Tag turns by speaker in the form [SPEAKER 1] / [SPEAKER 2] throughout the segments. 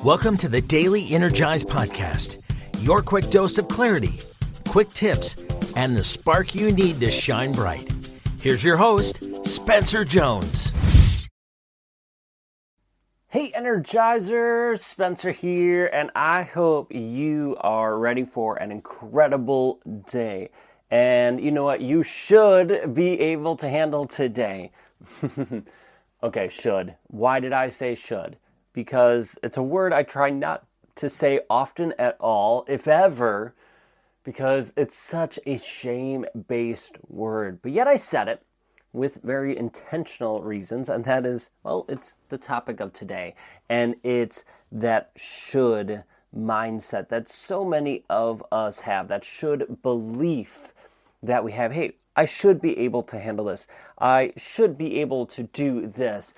[SPEAKER 1] Welcome to the Daily Energize Podcast, your quick dose of clarity, quick tips, and the spark you need to shine bright. Here's your host, Spencer Jones.
[SPEAKER 2] Hey Energizer, Spencer here, and I hope you are ready for an incredible day. And you know what? You should be able to handle today. Okay, should. Why did I say should? Because it's a word I try not to say often at all, if ever, because it's such a shame-based word. But yet I said it with very intentional reasons, and that is, well, it's the topic of today. And it's that should mindset that so many of us have, that should belief that we have. Hey, I should be able to handle this. I should be able to do this.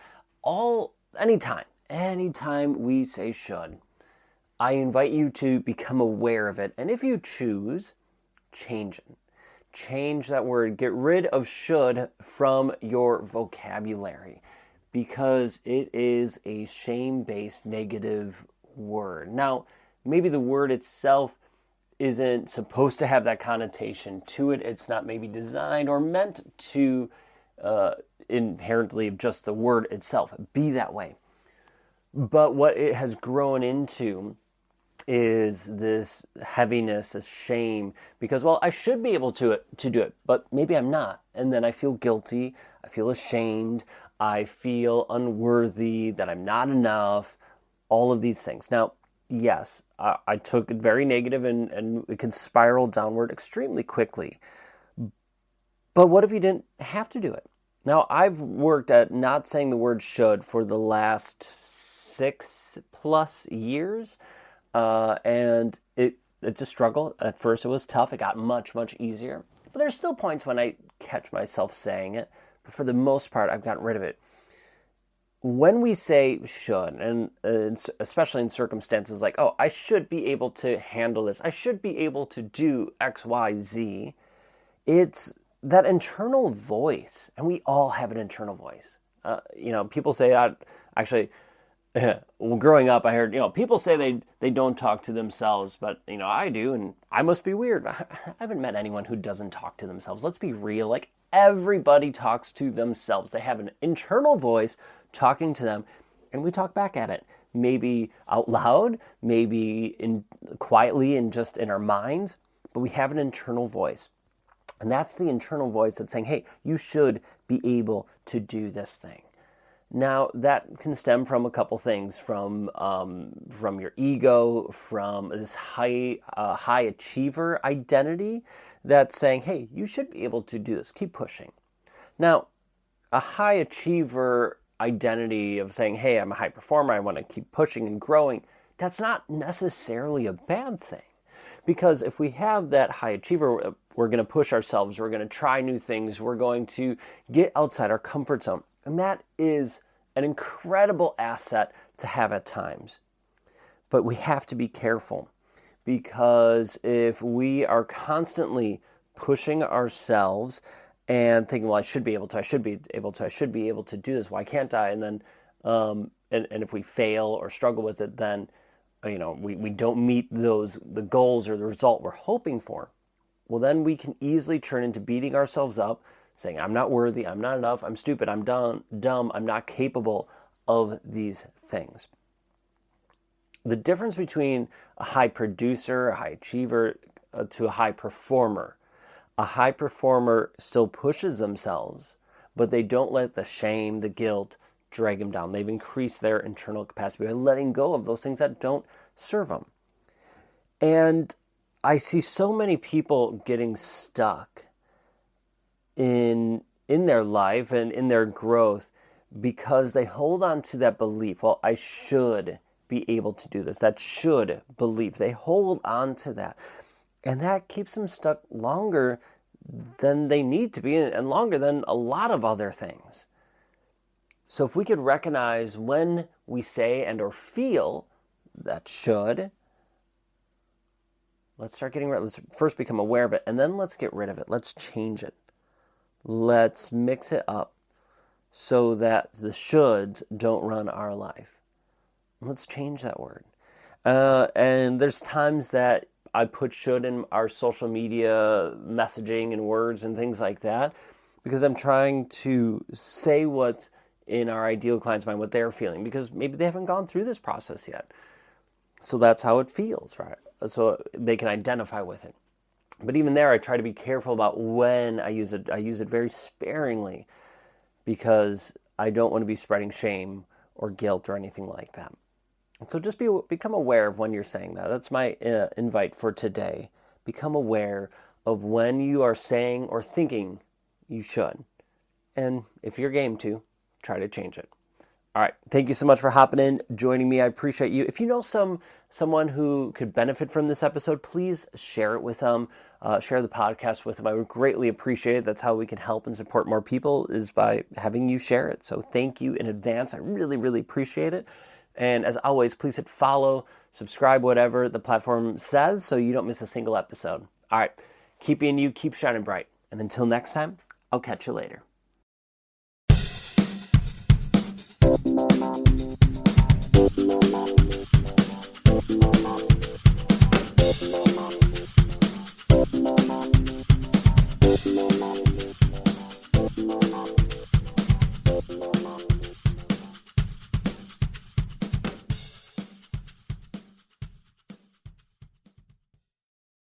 [SPEAKER 2] Anytime we say should, I invite you to become aware of it. And if you choose, change it. Change that word. Get rid of should from your vocabulary because it is a shame-based negative word. Now, maybe the word itself isn't supposed to have that connotation to it. It's not maybe designed or meant to inherently just the word itself be that way. But what it has grown into is this heaviness, this shame, because, well, I should be able to do it, but maybe I'm not. And then I feel guilty, I feel ashamed, I feel unworthy, that I'm not enough, all of these things. Now, yes, I took it very negative and it can spiral downward extremely quickly. But what if you didn't have to do it? Now, I've worked at not saying the word should for the last 6+ years, and it's a struggle. At first it was tough. It got much easier. But there's still points when I catch myself saying it. But for the most part, I've gotten rid of it. When we say should, and especially in circumstances like, oh, I should be able to handle this, I should be able to do X, Y, Z, it's that internal voice. And we all have an internal voice. People say, well, growing up, I heard, people say they don't talk to themselves, but, I do, and I must be weird. I haven't met anyone who doesn't talk to themselves. Let's be real. Like, everybody talks to themselves. They have an internal voice talking to them, and we talk back at it. Maybe out loud, maybe quietly and just in our minds, but we have an internal voice. And that's the internal voice that's saying, hey, you should be able to do this thing. Now, that can stem from a couple things, from your ego, from this high achiever identity that's saying, hey, you should be able to do this, keep pushing. Now, a high achiever identity of saying, hey, I'm a high performer, I want to keep pushing and growing, that's not necessarily a bad thing. Because if we have that high achiever, we're going to push ourselves, we're going to try new things, we're going to get outside our comfort zone. And that is an incredible asset to have at times. But we have to be careful, because if we are constantly pushing ourselves and thinking, well, I should be able to do this, why can't I? And then, and if we fail or struggle with it, then, we don't meet the goals or the result we're hoping for. Well, then we can easily turn into beating ourselves up, saying, I'm not worthy, I'm not enough, I'm stupid, I'm dumb, I'm not capable of these things. The difference between a high producer, a high achiever, to a high performer still pushes themselves, but they don't let the shame, the guilt, drag them down. They've increased their internal capacity by letting go of those things that don't serve them. And I see so many people getting stuck in their life and in their growth because they hold on to that belief. Well, I should be able to do this. That should belief. They hold on to that. And that keeps them stuck longer than they need to be and longer than a lot of other things. So if we could recognize when we say and or feel that should, let's start getting rid of it. Let's first become aware of it, and then let's get rid of it. Let's change it. Let's mix it up so that the shoulds don't run our life. Let's change that word. And there's times that I put should in our social media messaging and words and things like that because I'm trying to say what in our ideal client's mind, what they're feeling, because maybe they haven't gone through this process yet. So that's how it feels, right? So they can identify with it. But even there, I try to be careful about when I use it. I use it very sparingly because I don't want to be spreading shame or guilt or anything like that. And so just become aware of when you're saying that. That's my invite for today. Become aware of when you are saying or thinking you should. And if you're game to, try to change it. All right. Thank you so much for hopping in, joining me. I appreciate you. If you know someone who could benefit from this episode, please share it with them. Share the podcast with them. I would greatly appreciate it. That's how we can help and support more people, is by having you share it. So thank you in advance. I really, really appreciate it. And as always, please hit follow, subscribe, whatever the platform says, so you don't miss a single episode. All right. Keep being you, keep shining bright. And until next time, I'll catch you later.